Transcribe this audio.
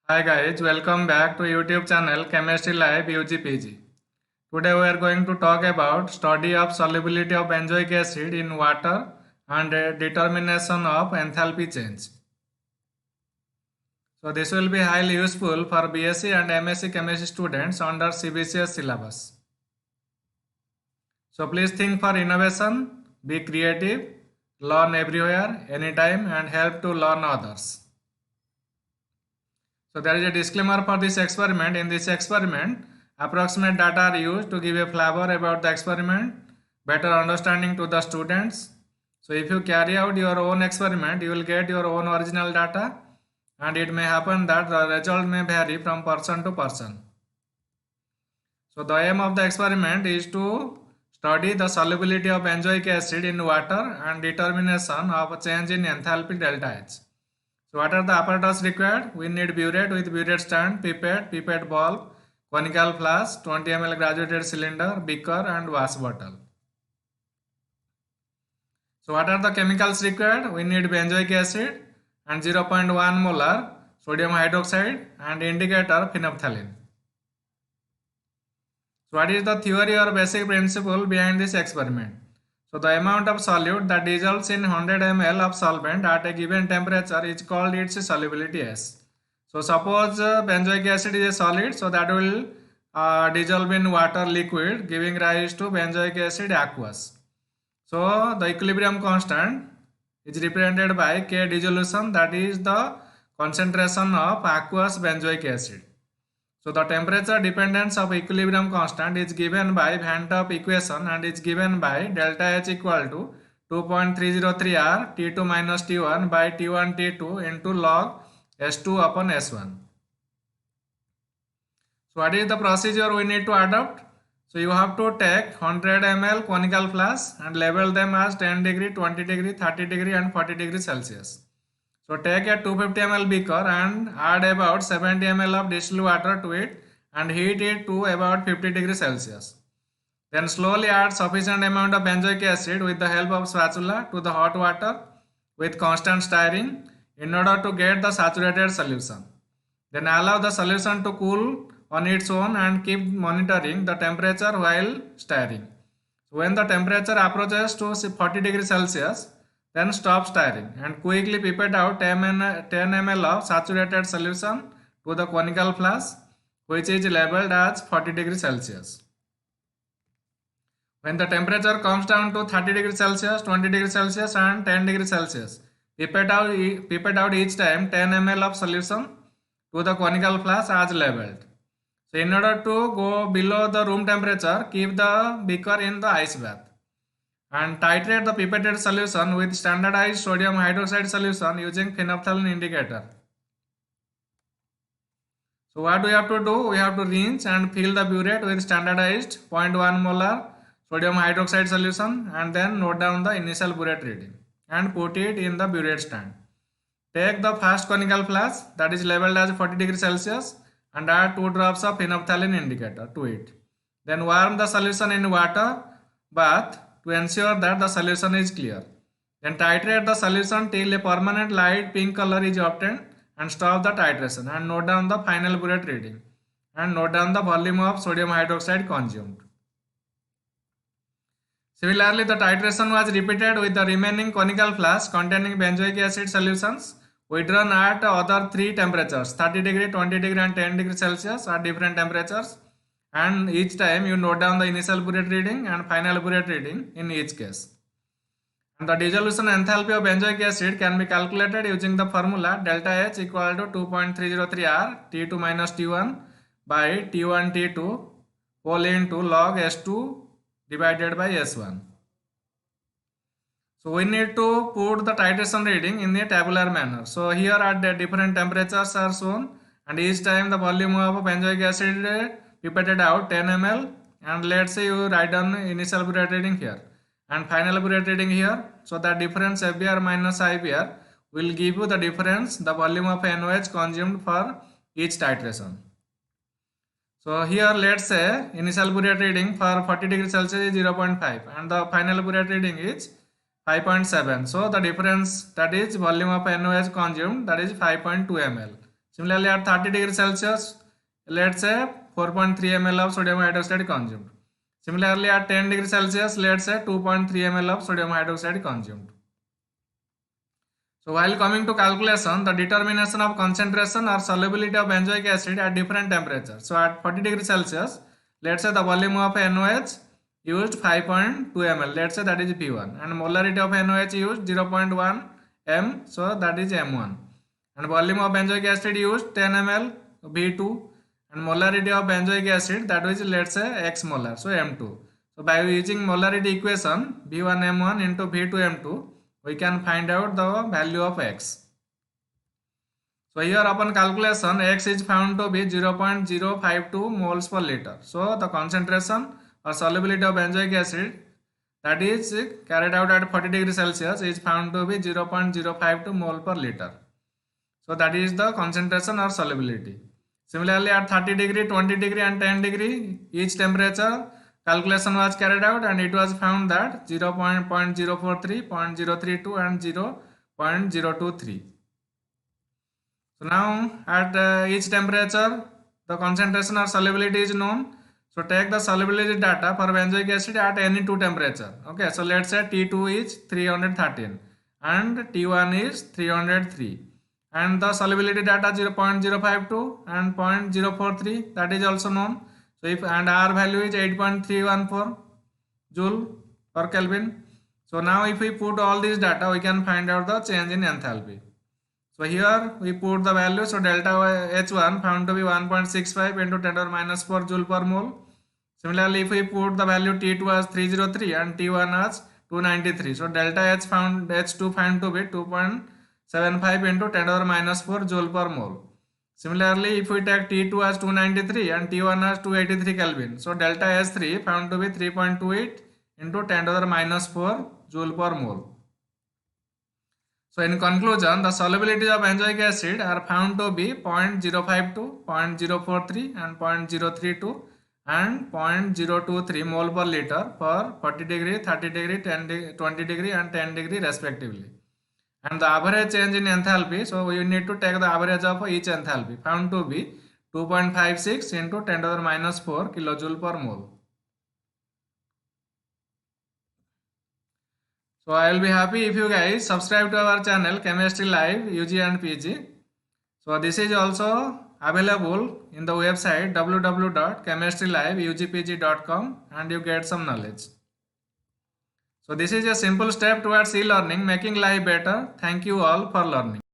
Hi guys, welcome back to YouTube channel Chemistry Live UGPG. Today we are going to talk about study of solubility of benzoic acid in water and determination of enthalpy change. So this will be highly useful for BSc and MSc chemistry students under CBCS syllabus. So please think for innovation, be creative, learn everywhere, anytime and help to learn others. So there is a disclaimer for this experiment. In this experiment, approximate data are used to give a flavor about the experiment, better understanding to the students. So if you carry out your own experiment, you will get your own original data and it may happen that the result may vary from person to person. So the aim of the experiment is to study the solubility of benzoic acid in water and determination of a change in enthalpy delta H. So what are the apparatus required? We need burette with burette stand, pipette bulb, conical flask, 20 ml graduated cylinder, beaker and wash bottle. So what are the chemicals required? We need benzoic acid and 0.1 molar sodium hydroxide and indicator phenolphthalein. So what is the theory or basic principle behind this experiment? So the amount of solute that dissolves in 100 ml of solvent at a given temperature is called its solubility S. So suppose benzoic acid is a solid, so that will dissolve in water liquid, giving rise to benzoic acid aqueous. So the equilibrium constant is represented by K dissolution, that is the concentration of aqueous benzoic acid. So the temperature dependence of equilibrium constant is given by Van 't Hoff equation and is given by delta H equal to 2.303 R T2 minus T1 by T1 T2 into log S2 upon S1. So what is the procedure we need to adopt? So you have to take 100 ml conical flask and label them as 10 degree, 20 degree, 30 degree and 40 degree Celsius. So take a 250 ml beaker and add about 70 ml of distilled water to it and heat it to about 50 degrees Celsius. Then slowly add sufficient amount of benzoic acid with the help of spatula to the hot water with constant stirring in order to get the saturated solution. Then allow the solution to cool on its own and keep monitoring the temperature while stirring. So when the temperature approaches to 40 degrees Celsius, then stop stirring and quickly pipette out 10 ml of saturated solution to the conical flask, which is labeled as 40 degrees Celsius. When the temperature comes down to 30 degrees Celsius, 20 degrees Celsius and 10 degrees Celsius, pipette out each time 10 ml of solution to the conical flask as labeled. So in order to go below the room temperature, keep the beaker in the ice bath and titrate the pipetted solution with standardized sodium hydroxide solution using phenolphthalein indicator. So what we have to do? We have to rinse and fill the burette with standardized 0.1 molar sodium hydroxide solution and then note down the initial burette reading and put it in the burette stand. Take the first conical flask that is labeled as 40 degrees Celsius and add 2 drops of phenolphthalein indicator to it. Then warm the solution in water bath to ensure that the solution is clear. Then titrate the solution till a permanent light pink color is obtained and stop the titration and note down the final burette reading and note down the volume of sodium hydroxide consumed. Similarly, the titration was repeated with the remaining conical flask containing benzoic acid solutions withdrawn at other 3 temperatures 30 degree, 20 degree and 10 degree Celsius at different temperatures, and each time you note down the initial burette reading and final burette reading in each case. And the dissolution enthalpy of benzoic acid can be calculated using the formula delta H equal to 2.303 R T2 minus T1 by T1 T2 whole into log S2 divided by S1. So we need to put the titration reading in a tabular manner. So here at the different temperatures are shown and each time the volume of benzoic acid pipetted out 10 ml, and let's say you write down initial burette reading here and final burette reading here. So the difference FBr minus IBr will give you the difference, the volume of NOH consumed for each titration. So here let's say initial burette reading for 40 degrees Celsius is 0.5 and the final burette reading is 5.7. So the difference, that is volume of NOH consumed, that is 5.2 ml. Similarly, at 30 degrees Celsius, let's say 4.3 ml of sodium hydroxide consumed. Similarly, at 10 degrees Celsius, let's say 2.3 ml of sodium hydroxide consumed. So while coming to calculation, the determination of concentration or solubility of benzoic acid at different temperatures. So at 40 degrees Celsius, let's say the volume of NOH used 5.2 ml, let's say that is P1, and molarity of NOH used 0.1 m, so that is M1, and volume of benzoic acid used 10 ml, B2, and molarity of benzoic acid, that is, let's say X molar, so M2. So by using molarity equation B1M1 into B2M2, we can find out the value of X. So here upon calculation, X is found to be 0.052 moles per liter. So the concentration or solubility of benzoic acid that is carried out at 40 degrees Celsius is found to be 0.052 mole per liter. So that is the concentration or solubility. Similarly, at 30 degree, 20 degree and 10 degree, each temperature calculation was carried out and it was found that 0.043, 0.032 and 0.023. So now at each temperature, the concentration or solubility is known. So take the solubility data for benzoic acid at any two temperature. Okay, so let's say T2 is 313 and T1 is 303. And the solubility data 0.052 and 0.043, that is also known. So if and R value is 8.314 joule per Kelvin. So now if we put all these data, we can find out the change in enthalpy. So here we put the value. So delta H1 found to be 1.65 into 10 to the minus 4 joule per mole. Similarly, if we put the value T2 as 303 and T1 as 293, so delta H found H2 found to be 2.75 into 10 to the minus 4 joule per mole. Similarly, if we take T2 as 293 and T1 as 283 Kelvin, so delta H3 found to be 3.28 into 10 to the minus 4 joule per mole. So in conclusion, the solubility of benzoic acid are found to be 0.052, 0.043 and 0.032 and 0.023 mole per liter for 40 degree, 30 degree, 20 degree and 10 degree respectively. And the average change in enthalpy, so we need to take the average of each enthalpy, found to be 2.56 into 10 to the minus 4 kilojoule per mole. So I will be happy if you guys subscribe to our channel Chemistry Live UG and PG. So this is also available in the website www.chemistryliveugpg.com and you get some knowledge. So this is a simple step towards e-learning, making life better. Thank you all for learning.